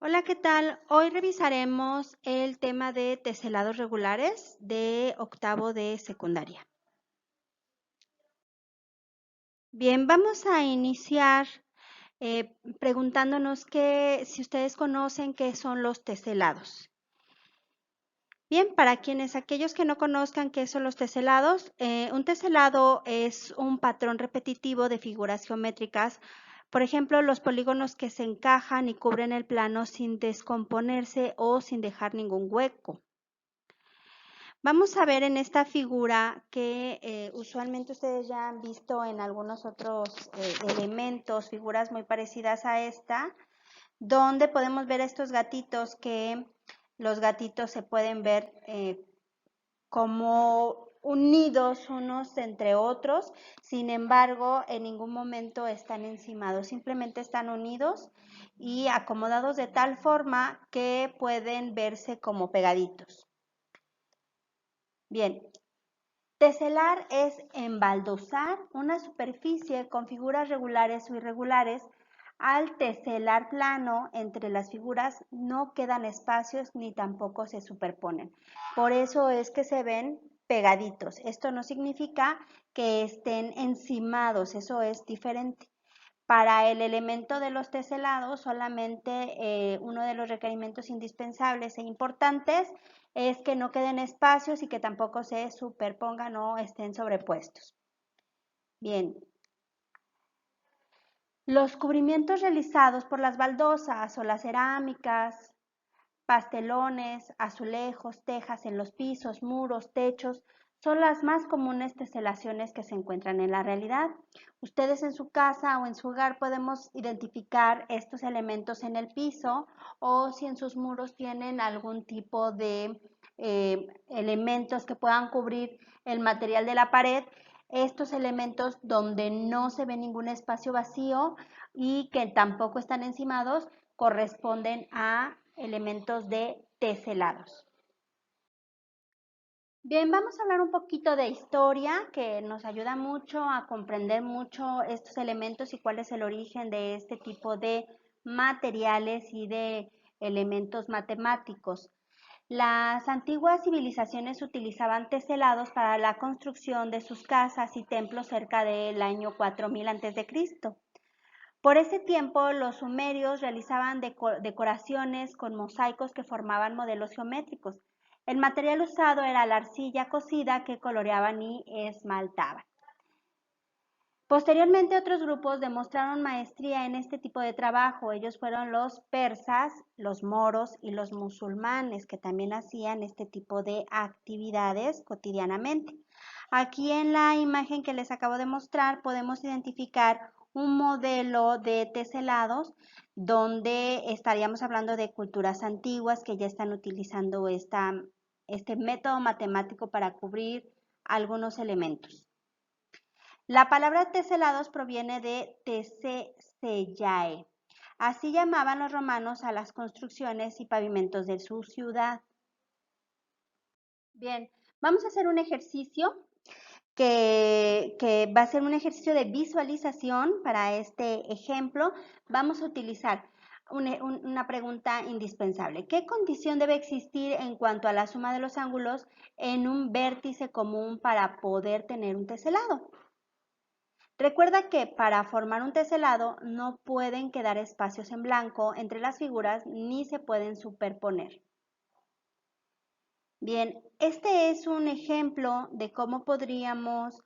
Hola, ¿qué tal? Hoy revisaremos el tema de teselados regulares de octavo de secundaria. Bien, vamos a iniciar preguntándonos si ustedes conocen qué son los teselados. Bien, para aquellos que no conozcan qué son los teselados, un teselado es un patrón repetitivo de figuras geométricas. Por ejemplo, los polígonos que se encajan y cubren el plano sin descomponerse o sin dejar ningún hueco. Vamos a ver en esta figura que usualmente ustedes ya han visto en algunos otros elementos, figuras muy parecidas a esta, donde podemos ver estos gatitos que los gatitos se pueden ver como unidos unos entre otros, sin embargo, en ningún momento están encimados, simplemente están unidos y acomodados de tal forma que pueden verse como pegaditos. Bien, teselar es embaldosar una superficie con figuras regulares o irregulares. Al teselar plano entre las figuras no quedan espacios ni tampoco se superponen. Por eso es que se ven pegaditos. Esto no significa que estén encimados, eso es diferente. Para el elemento de los teselados, solamente uno de los requerimientos indispensables e importantes es que no queden espacios y que tampoco se superpongan o estén sobrepuestos. Bien. Los cubrimientos realizados por las baldosas o las cerámicas, pastelones, azulejos, tejas en los pisos, muros, techos, son las más comunes teselaciones que se encuentran en la realidad. Ustedes en su casa o en su hogar podemos identificar estos elementos en el piso o si en sus muros tienen algún tipo de elementos que puedan cubrir el material de la pared. Estos elementos donde no se ve ningún espacio vacío y que tampoco están encimados corresponden a elementos de teselados. Bien, vamos a hablar un poquito de historia que nos ayuda mucho a comprender mucho estos elementos y cuál es el origen de este tipo de materiales y de elementos matemáticos. Las antiguas civilizaciones utilizaban teselados para la construcción de sus casas y templos cerca del año 4000 a.C. Por ese tiempo, los sumerios realizaban decoraciones con mosaicos que formaban modelos geométricos. El material usado era la arcilla cocida que coloreaban y esmaltaban. Posteriormente, otros grupos demostraron maestría en este tipo de trabajo. Ellos fueron los persas, los moros y los musulmanes, que también hacían este tipo de actividades cotidianamente. Aquí en la imagen que les acabo de mostrar podemos identificar un modelo de teselados donde estaríamos hablando de culturas antiguas que ya están utilizando este método matemático para cubrir algunos elementos. La palabra teselados proviene de tessellae. Así llamaban los romanos a las construcciones y pavimentos de su ciudad. Bien, vamos a hacer un ejercicio que va a ser un ejercicio de visualización para este ejemplo. Vamos a utilizar una pregunta indispensable. ¿Qué condición debe existir en cuanto a la suma de los ángulos en un vértice común para poder tener un teselado? Recuerda que para formar un teselado no pueden quedar espacios en blanco entre las figuras ni se pueden superponer. Bien, este es un ejemplo de cómo podríamos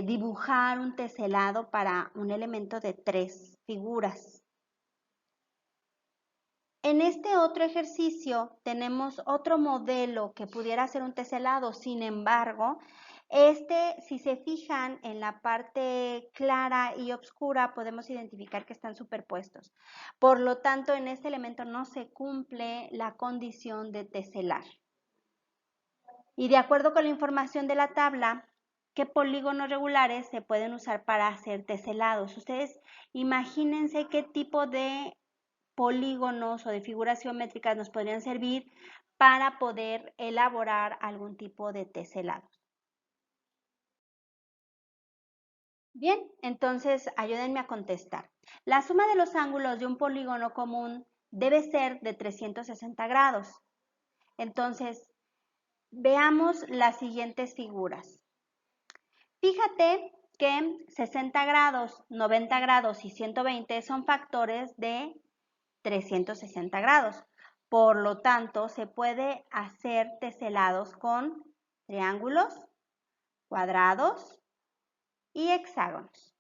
dibujar un teselado para un elemento de 3 figuras. En este otro ejercicio tenemos otro modelo que pudiera ser un teselado, sin embargo, si se fijan en la parte clara y oscura, podemos identificar que están superpuestos. Por lo tanto, en este elemento no se cumple la condición de teselar. Y de acuerdo con la información de la tabla, ¿qué polígonos regulares se pueden usar para hacer teselados? Ustedes imagínense qué tipo de polígonos o de figuras geométricas nos podrían servir para poder elaborar algún tipo de teselado. Bien, entonces ayúdenme a contestar. La suma de los ángulos de un polígono común debe ser de 360 grados. Entonces, veamos las siguientes figuras. Fíjate que 60 grados, 90 grados y 120 son factores de 360 grados. Por lo tanto, se puede hacer teselados con triángulos, cuadrados y hexágonos.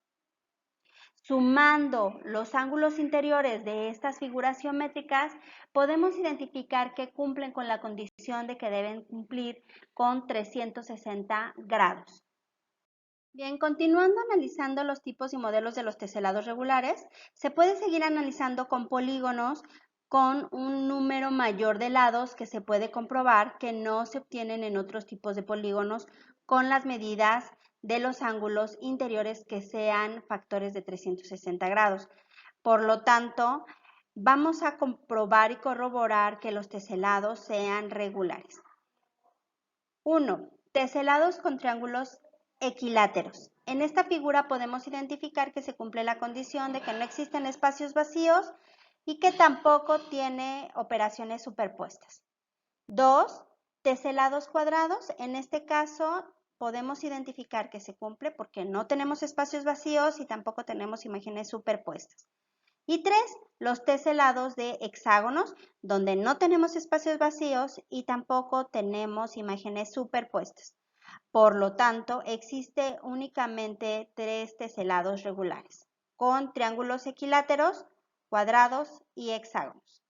Sumando los ángulos interiores de estas figuras geométricas, podemos identificar que cumplen con la condición de que deben cumplir con 360 grados. Bien, continuando analizando los tipos y modelos de los teselados regulares, se puede seguir analizando con polígonos con un número mayor de lados que se puede comprobar que no se obtienen en otros tipos de polígonos con las medidas de los ángulos interiores que sean factores de 360 grados. Por lo tanto, vamos a comprobar y corroborar que los teselados sean regulares. 1. Teselados con triángulos equiláteros. En esta figura podemos identificar que se cumple la condición de que no existen espacios vacíos y que tampoco tiene operaciones superpuestas. 2. Teselados cuadrados. En este caso podemos identificar que se cumple porque no tenemos espacios vacíos y tampoco tenemos imágenes superpuestas. Y 3, los teselados de hexágonos, donde no tenemos espacios vacíos y tampoco tenemos imágenes superpuestas. Por lo tanto, existe únicamente 3 teselados regulares, con triángulos equiláteros, cuadrados y hexágonos.